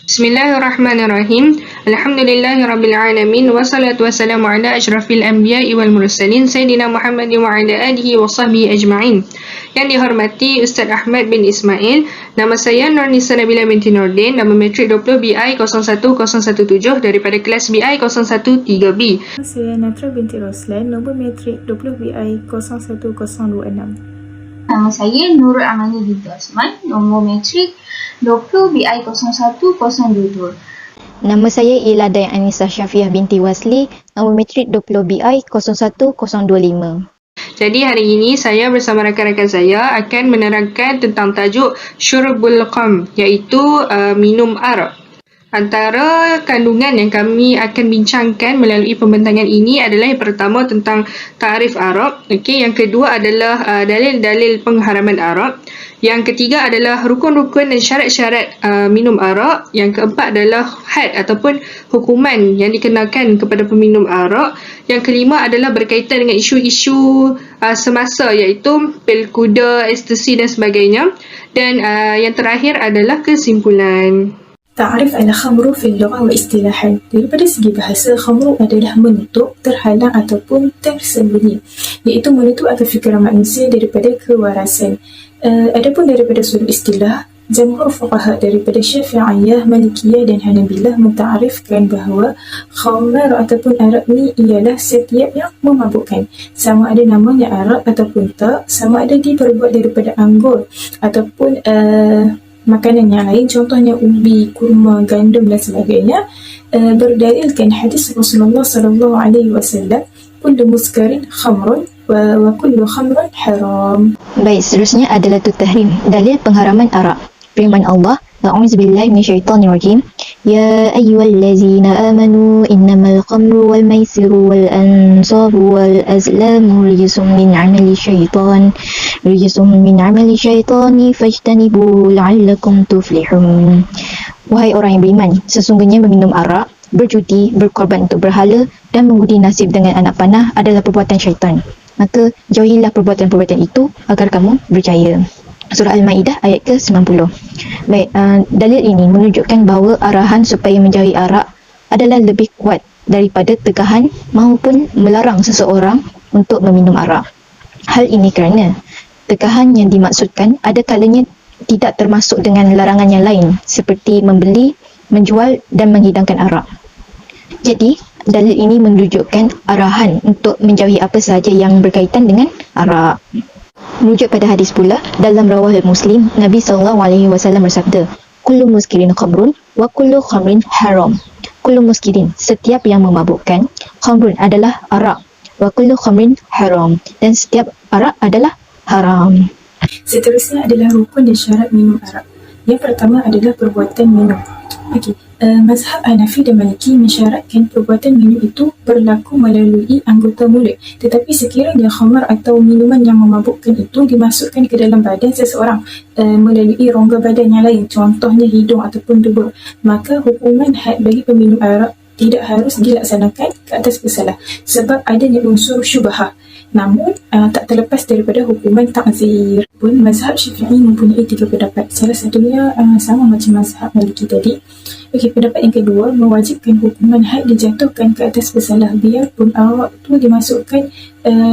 Bismillahirrahmanirrahim. Alhamdulillahirrabbilalamin. Wassalatu wassalamu ala asyrafil anbiya'i wal mursalin Sayyidina Muhammad wa ala alihi wa sahbihi ajma'in. Yang dihormati Ustaz Ahmad bin Ismail, nama saya Nurnisa Nabila binti Nordin, nama metrik 20 BI 01017 daripada kelas BI 013B. Saya Natra binti Roslan, nombor metrik 20 BI 01026. Nama saya Nurul Amani binti Osman, nombor metrik 20 BI 01022. Nama saya Iladay Anissa Syafiah binti Wasli, nombor metrik 20 BI 01025. Jadi hari ini saya bersama rakan-rakan saya akan menerangkan tentang tajuk syurbul qam, iaitu minum arak. Antara kandungan yang kami akan bincangkan melalui pembentangan ini adalah yang pertama tentang takrif arak, yang kedua adalah dalil-dalil pengharaman arak, yang ketiga adalah rukun-rukun dan syarat-syarat minum arak, yang keempat adalah had ataupun hukuman yang dikenakan kepada peminum arak, yang kelima adalah berkaitan dengan isu-isu semasa iaitu pil kuda, ekstasi dan sebagainya, dan yang terakhir adalah kesimpulan. Ta'rif al-khamru fil lughah wa istilahan. Daripada segi bahasa, khamru adalah menutup, terhalang ataupun tersembunyi, iaitu menutup akal fikiran manusia daripada kewarasan. Adapun daripada sudut istilah, jamhur fuqaha daripada Syafi'iyah, Malikiyah dan Hanabilah mentarifkan bahawa khamar ataupun arak ni ialah setiap yang memabukkan, sama ada namanya arak ataupun tak, sama ada diperbuat daripada anggur ataupun makanan yang lain, contohnya ubi, kurma, gandum dan sebagainya, berdalilkan hadis Rasulullah SAW, kullu muskarin khamrun wa kullu khamrun haram. Baik, seterusnya adalah tahrim, dalil pengharaman arak. Firman Allah, A'udzubillahi minasyaitonirrajim. Ya ayyuhallazina amanu innamal khamru wal maisiru wal ansabu wal azlamu rijsun min 'amali syaitani fajtanibuhu la'allakum tuflihun. Wahai orang yang beriman, sesungguhnya meminum arak, berjudi, berkorban untuk berhala dan mengundi nasib dengan anak panah adalah perbuatan syaitan. Maka jauhilah perbuatan-perbuatan itu agar kamu berjaya. Surah Al-Ma'idah ayat ke-90. Baik, dalil ini menunjukkan bahawa arahan supaya menjauhi arak adalah lebih kuat daripada tegahan maupun melarang seseorang untuk meminum arak. Hal ini kerana tegahan yang dimaksudkan ada kalanya tidak termasuk dengan larangan yang lain seperti membeli, menjual dan menghidangkan arak. Jadi, dalil ini menunjukkan arahan untuk menjauhi apa sahaja yang berkaitan dengan arak. Merujuk pada hadis pula, dalam rawahul Muslim, Nabi SAW bersabda, kullu muskirin khamrun wa kullu khamrin haram. Kullu muskirin, setiap yang memabukkan, khamrun adalah arak, wa kullu khamrin haram, dan setiap arak adalah haram. Seterusnya adalah rukun dan syarat minum arak. Yang pertama adalah perbuatan minum. Mazhab Hanafi dan Maliki mensyaratkan perbuatan minum itu berlaku melalui anggota mulut. Tetapi sekiranya khamar atau minuman yang memabukkan itu dimasukkan ke dalam badan seseorang melalui rongga badan yang lain, contohnya hidung ataupun tubuh, maka hukuman had bagi peminum arak tidak harus dilaksanakan ke atas bersalah sebab adanya unsur syubhah. Namun, tak terlepas daripada hukuman ta'zir. Pun mazhab Syafi'i mempunyai 3 pendapat. Salah satunya sama macam mazhab Maliki tadi. Pendapat yang kedua mewajibkan hukuman had dijatuhkan ke atas bersalah biarpun arak itu dimasukkan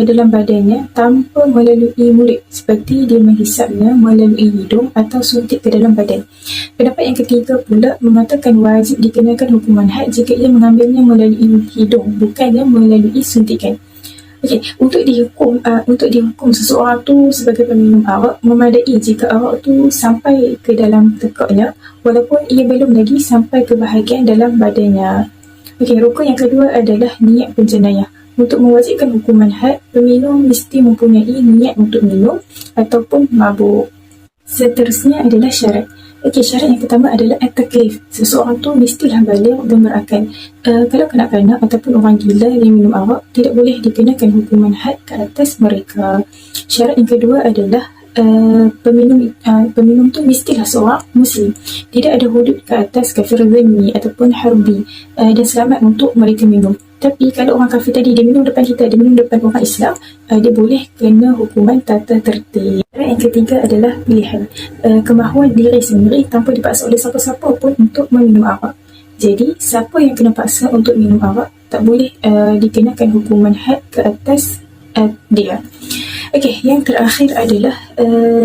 dalam badannya tanpa melalui mulut, seperti dia menghisapnya melalui hidung atau suntik ke dalam badan. Pendapat yang ketiga pula mengatakan wajib dikenakan hukuman had jika ia mengambilnya melalui hidung, bukannya melalui suntikan. Untuk dihukum seseorang tu sebagai peminum arak, memadai jika arak tu sampai ke dalam tekaknya walaupun ia belum lagi sampai ke bahagian dalam badannya. Rukun yang kedua adalah niat penjenayah. Untuk mewajibkan hukuman had, peminum mesti mempunyai niat untuk minum ataupun mabuk. Seterusnya adalah syarat. Syarat yang pertama adalah at-taklif. Seseorang tu mestilah baligh dan berakal. Kalau kanak-kanak ataupun orang gila yang minum arak, tidak boleh dikenakan hukuman had ke atas mereka. Syarat yang kedua adalah peminum tu mestilah seorang Muslim. Tidak ada hudud ke atas kafir zimmi ataupun harbi, dan selamat untuk mereka minum. Tapi kalau orang kafir tadi dia minum depan kita, dia minum depan orang Islam, dia boleh kena hukuman tata tertib. Yang ketiga adalah pilihan, kemahuan diri sendiri tanpa dipaksa oleh siapa-siapa pun untuk meminum arak. Jadi siapa yang kena paksa untuk minum arak tak boleh dikenakan hukuman had ke atas dia. Okey, yang terakhir adalah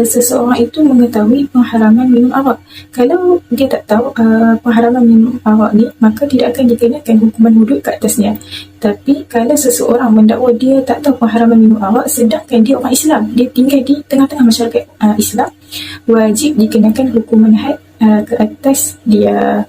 seseorang itu mengetahui pengharaman minum arak. Kalau dia tak tahu pengharaman minum arak ni, maka tidak akan dikenakan hukuman hudud ke atasnya. Tapi kalau seseorang mendakwa dia tak tahu pengharaman minum arak, sedangkan dia orang Islam, dia tinggal di tengah-tengah masyarakat Islam, wajib dikenakan hukuman had ke atas dia.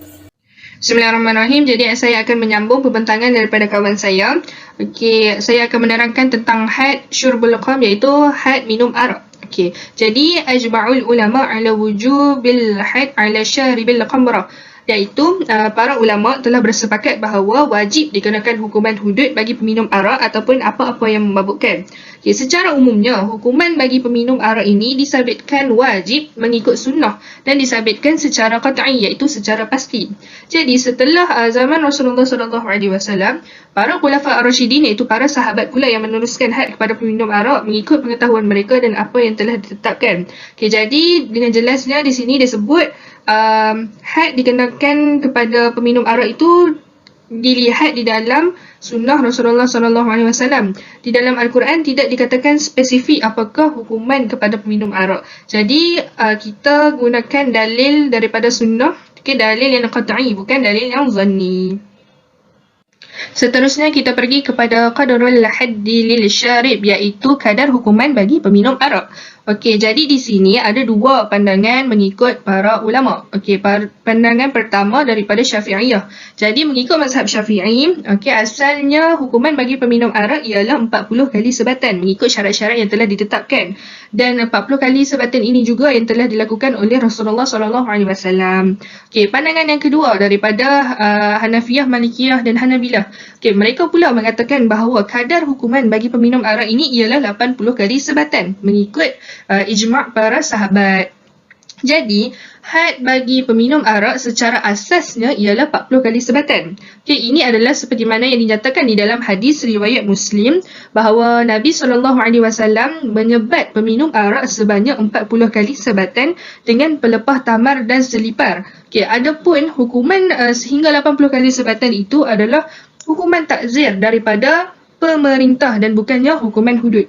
Bismillahirrahmanirrahim. Jadi saya akan menyambung pembentangan daripada kawan saya. Okey, saya akan menerangkan tentang had syurbul qam, iaitu had minum arak. Okey. Jadi ajma'ul ulama ala wujubil had ala syaribil khamrah, iaitu para ulama telah bersepakat bahawa wajib dikenakan hukuman hudud bagi peminum arak ataupun apa-apa yang memabukkan. Okay, secara umumnya, hukuman bagi peminum arak ini disabitkan wajib mengikut sunnah dan disabitkan secara qat'i, iaitu secara pasti. Jadi setelah zaman Rasulullah SAW, para khulafa ar-rasyidin, iaitu para sahabat pula yang meneruskan had kepada peminum arak mengikut pengetahuan mereka dan apa yang telah ditetapkan. Okay, jadi dengan jelasnya di sini disebut had dikenakan kepada peminum arak itu dilihat di dalam sunnah Rasulullah SAW. Di dalam Al-Quran tidak dikatakan spesifik apakah hukuman kepada peminum arak. Jadi kita gunakan dalil daripada sunnah, dalil yang qat'i, bukan dalil yang zanni. Seterusnya kita pergi kepada qadarul haddi lil syarib, iaitu kadar hukuman bagi peminum arak. Okey, jadi di sini ada dua pandangan mengikut para ulama. Okey, pandangan pertama daripada Syafi'iyah. Jadi mengikut mazhab Syafi'i, okey, asalnya hukuman bagi peminum arak ialah 40 kali sebatan mengikut syarat-syarat yang telah ditetapkan. Dan 40 kali sebatan ini juga yang telah dilakukan oleh Rasulullah SAW. Okey, pandangan yang kedua daripada Hanafiyah, Malikiyah dan Hanabilah. Okey, mereka pula mengatakan bahawa kadar hukuman bagi peminum arak ini ialah 80 kali sebatan mengikut ijma' para sahabat. Jadi, had bagi peminum arak secara asasnya ialah 40 kali sebatan. Okay, ini adalah seperti mana yang dinyatakan di dalam hadis riwayat Muslim bahawa Nabi SAW menyebat peminum arak sebanyak 40 kali sebatan dengan pelepah tamar dan selipar. Okay, adapun hukuman sehingga 80 kali sebatan itu adalah hukuman takzir daripada pemerintah dan bukannya hukuman hudud.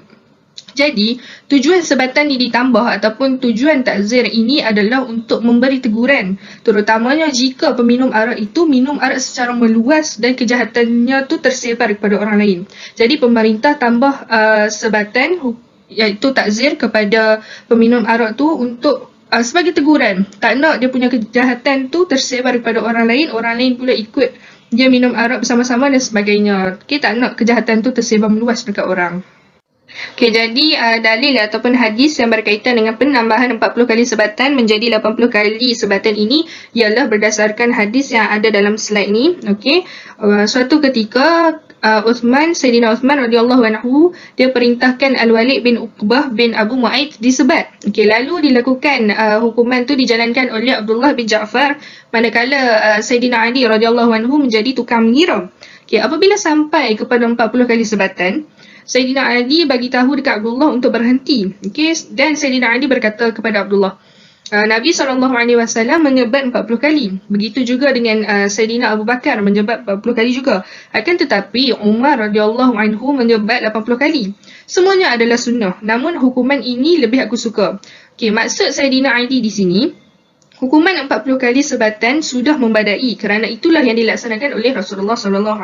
Jadi, tujuan sebatan ini ditambah ataupun tujuan takzir ini adalah untuk memberi teguran, terutamanya jika peminum arak itu minum arak secara meluas dan kejahatannya tu tersebar kepada orang lain. Jadi, pemerintah tambah sebatan iaitu takzir kepada peminum arak tu untuk sebagai teguran. Tak nak dia punya kejahatan tu tersebar kepada orang lain pula ikut dia minum arak bersama-sama dan sebagainya. Kita tak nak kejahatan tu tersebar meluas dekat orang. Okey, jadi dalil ataupun hadis yang berkaitan dengan penambahan 40 kali sebatan menjadi 80 kali sebatan ini ialah berdasarkan hadis yang ada dalam slide ni. Okey, suatu ketika Sayyidina Uthman radhiyallahu anhu dia perintahkan Al-Walid bin Uqbah bin Abu Mu'aid disebat. Okey, lalu dilakukan hukuman tu dijalankan oleh Abdullah bin Ja'far, manakala Sayyidina Ali radhiyallahu anhu menjadi tukang mengira. Okey, apabila sampai kepada 40 kali sebatan, Sayyidina Ali bagi tahu dekat Abdullah untuk berhenti. Okay? Dan Sayyidina Ali berkata kepada Abdullah, Nabi SAW menyebat 40 kali. Begitu juga dengan Sayyidina Abu Bakar menyebat 40 kali juga. Akan tetapi Umar radhiyallahu anhu menyebat 80 kali. Semuanya adalah sunnah. Namun hukuman ini lebih aku suka. Okay, maksud Sayyidina Ali di sini, hukuman 40 kali sebatan sudah membadai, kerana itulah yang dilaksanakan oleh Rasulullah SAW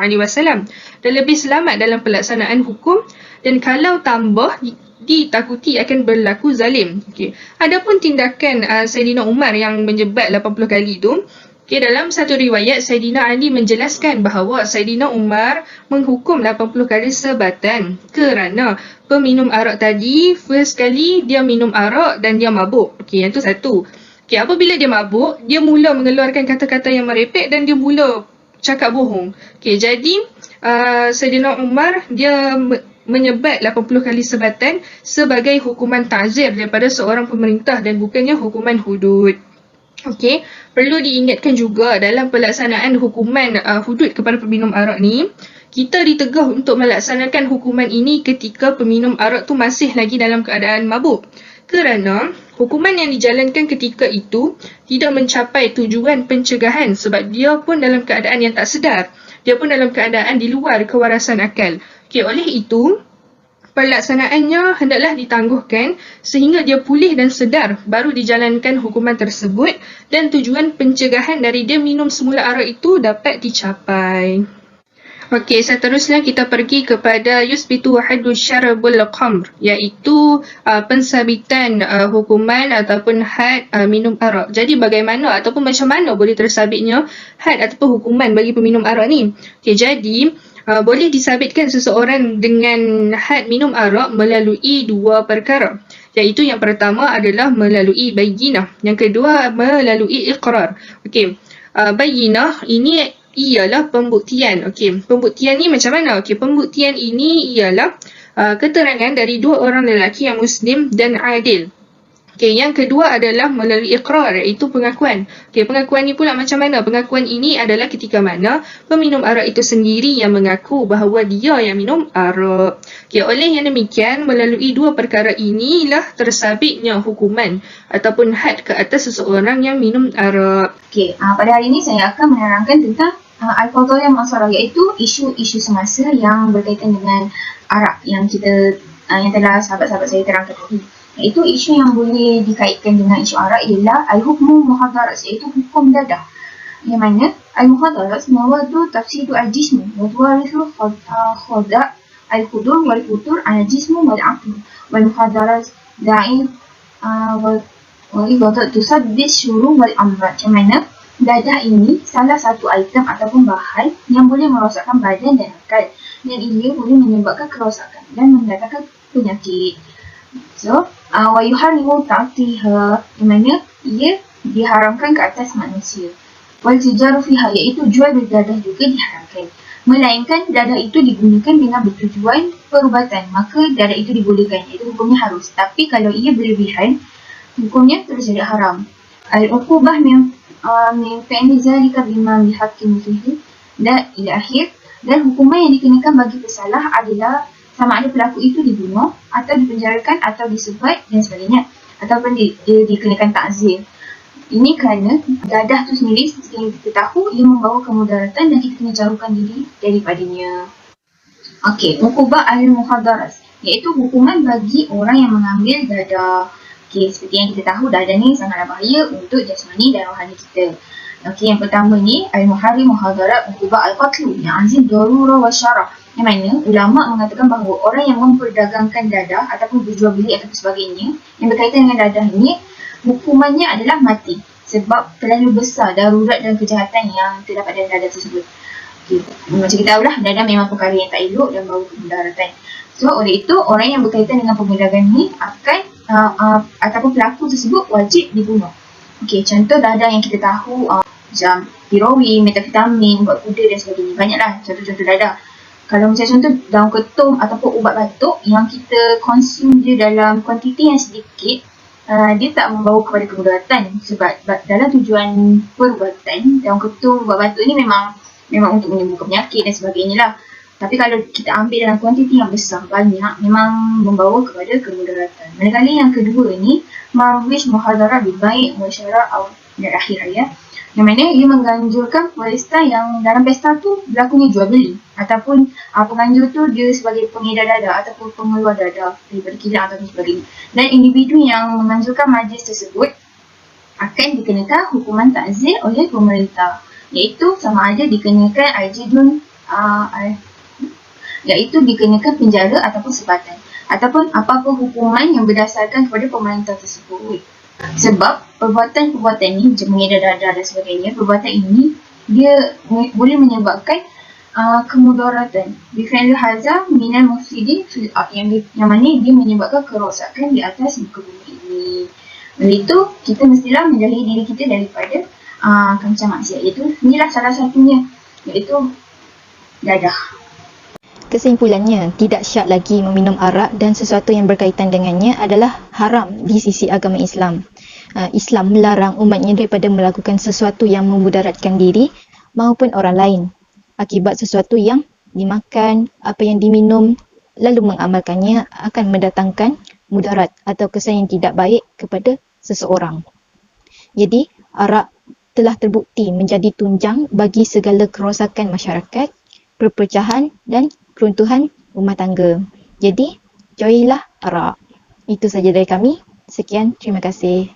dan lebih selamat dalam pelaksanaan hukum, dan kalau tambah ditakuti akan berlaku zalim. Okay. Adapun tindakan Sayyidina Umar yang menyebat 80 kali itu, okay, dalam satu riwayat Sayyidina Ali menjelaskan bahawa Sayyidina Umar menghukum 80 kali sebatan kerana peminum arak tadi first kali dia minum arak dan dia mabuk. Okay, yang tu satu. Okay, apabila dia mabuk, dia mula mengeluarkan kata-kata yang merepek dan dia mula cakap bohong. Okay, jadi Sayyidina Umar dia menyebat 80 kali sebatan sebagai hukuman ta'zir daripada seorang pemerintah dan bukannya hukuman hudud. Okey, perlu diingatkan juga dalam pelaksanaan hukuman hudud kepada peminum arak ni, kita ditegah untuk melaksanakan hukuman ini ketika peminum arak tu masih lagi dalam keadaan mabuk. Kerana hukuman yang dijalankan ketika itu tidak mencapai tujuan pencegahan sebab dia pun dalam keadaan yang tak sedar. Dia pun dalam keadaan di luar kewarasan akal. Okey, oleh itu pelaksanaannya hendaklah ditangguhkan sehingga dia pulih dan sedar baru dijalankan hukuman tersebut dan tujuan pencegahan dari dia minum semula arak itu dapat dicapai. Okey, seterusnya kita pergi kepada yusbitu haddu syarabul khamr, iaitu pensabitan hukuman ataupun had minum arak. Jadi bagaimana ataupun macam mana boleh tersabitnya had ataupun hukuman bagi peminum arak ni? Okey, jadi boleh disabitkan seseorang dengan had minum arak melalui dua perkara. Iaitu yang pertama adalah melalui bayyinah, yang kedua melalui iqrar. Okey, bayyinah ini ialah pembuktian. Okey, pembuktian ni macam mana? Okey, pembuktian ini ialah keterangan dari dua orang lelaki yang muslim dan adil. Okey, yang kedua adalah melalui iqrar, iaitu pengakuan. Okey, pengakuan ni pula macam mana? Pengakuan ini adalah ketika mana peminum arak itu sendiri yang mengaku bahawa dia yang minum arak. Okey, oleh yang demikian, melalui dua perkara inilah tersabitnya hukuman ataupun had ke atas seseorang yang minum arak. Okey, pada hari ini saya akan menerangkan tentang al-qadaya masalah, iaitu isu-isu semasa yang berkaitan dengan arak yang kita yang telah sahabat-sahabat saya terangkan tadi. Iaitu isu yang boleh dikaitkan dengan isu arak ialah al-hukmu muhadarat, iaitu hukum dadah. Yang mana al-muhadarat mawadu tafsidu al-jismu wa tuwarithu khada' al-qudur wal-futur al-jismu wal-aqlu wal-muhadarat da'i wal-ibadat tusabbis syuru wal-amrat. Yang mana dadah ini salah satu item ataupun bahan yang boleh merosakkan badan dan akal, dan ia boleh menyebabkan kerosakan dan mendatangkan penyakit. So, wa yuharrimu ta'tiha, yang mana ia diharamkan ke atas manusia. Wal tijaru fiha, iaitu jual beli dadah juga diharamkan. Melainkan dadah itu digunakan dengan bertujuan perubatan, maka dadah itu dibolehkan, iaitu hukumnya harus. Tapi kalau ia berlebihan, hukumnya terus jadi haram. Al-uqubah min fi'li zalika bima bihaqqin fihi dan ila akhir, dan hukuman yang dikenakan bagi pesalah adalah sama ada pelaku itu dibunuh atau dipenjarakan atau disebat dan sebagainya, ataupun dia dikenakan ta'zir. Ini kerana dadah tu sendiri seperti yang kita tahu ia membawa kemudaratan dan kita kena jauhkan diri daripadanya. Okey, uqubah al-muhadarat, iaitu hukuman bagi orang yang mengambil dadah. Okey, seperti yang kita tahu, dadah ni sangatlah bahaya untuk jasmani dan rohani kita. Okey, yang pertama ni al-muharrim muhadarat uqubah al-qatlu yang azim darurah wa syarah. Yang mana ulama mengatakan bahawa orang yang memperdagangkan dadah ataupun berjual beli ataupun sebagainya yang berkaitan dengan dadah ini, hukumannya adalah mati sebab terlalu besar darurat dan kejahatan yang terdapat dalam dadah tersebut. Okay. Macam kita tahulah, dadah memang perkara yang tak elok dan bawa kemudaratan. So oleh itu orang yang berkaitan dengan perdagangan ini akan ataupun pelaku tersebut wajib dibunuh. Okey, contoh dadah yang kita tahu macam heroin, metafetamin, ubat kuda dan sebagainya. Banyaklah contoh-contoh dadah. Kalau macam contoh daun ketum ataupun ubat batuk yang kita konsum dia dalam kuantiti yang sedikit, dia tak membawa kepada kemudaratan sebab dalam tujuan perubatan, daun ketum, ubat batuk ni memang untuk menyembuhkan penyakit dan sebagainya lah. Tapi kalau kita ambil dalam kuantiti yang besar, banyak, memang membawa kepada kemudaratan. Manakala yang kedua ni, marwish muhadarat bibaik musyarah dan akhir ayat, yang mana ia menganjurkan pesta yang dalam pesta tu berlakunya jual beli ataupun penganjur tu dia sebagai pengedar dadah ataupun pengeluar dadah daripada kilang atau sebagainya. Dan individu yang menganjurkan majlis tersebut akan dikenakan hukuman ta'zir oleh pemerintah, iaitu sama ada dikenakan al-jidun iaitu dikenakan penjara ataupun sebatan ataupun apa-apa hukuman yang berdasarkan kepada pemerintah tersebut. Sebab perbuatan-perbuatan ini macam mengedar dadah dan sebagainya, perbuatan ini dia boleh menyebabkan kemudaratan. Bifi'il hadza minal mufsidin fil ard, yang mana dia menyebabkan kerosakan di atas muka bumi ini. Oleh itu kita mestilah menjauhi diri kita daripada kancah maksiat, iaitu inilah salah satunya, iaitu dadah. Kesimpulannya, tidak syak lagi meminum arak dan sesuatu yang berkaitan dengannya adalah haram di sisi agama Islam. Islam melarang umatnya daripada melakukan sesuatu yang memudaratkan diri maupun orang lain akibat sesuatu yang dimakan, apa yang diminum, lalu mengamalkannya akan mendatangkan mudarat atau kesan yang tidak baik kepada seseorang. Jadi, arak telah terbukti menjadi tunjang bagi segala kerosakan masyarakat, perpecahan dan keruntuhan rumah tangga. Jadi, jauhilah arak. Itu saja dari kami. Sekian, terima kasih.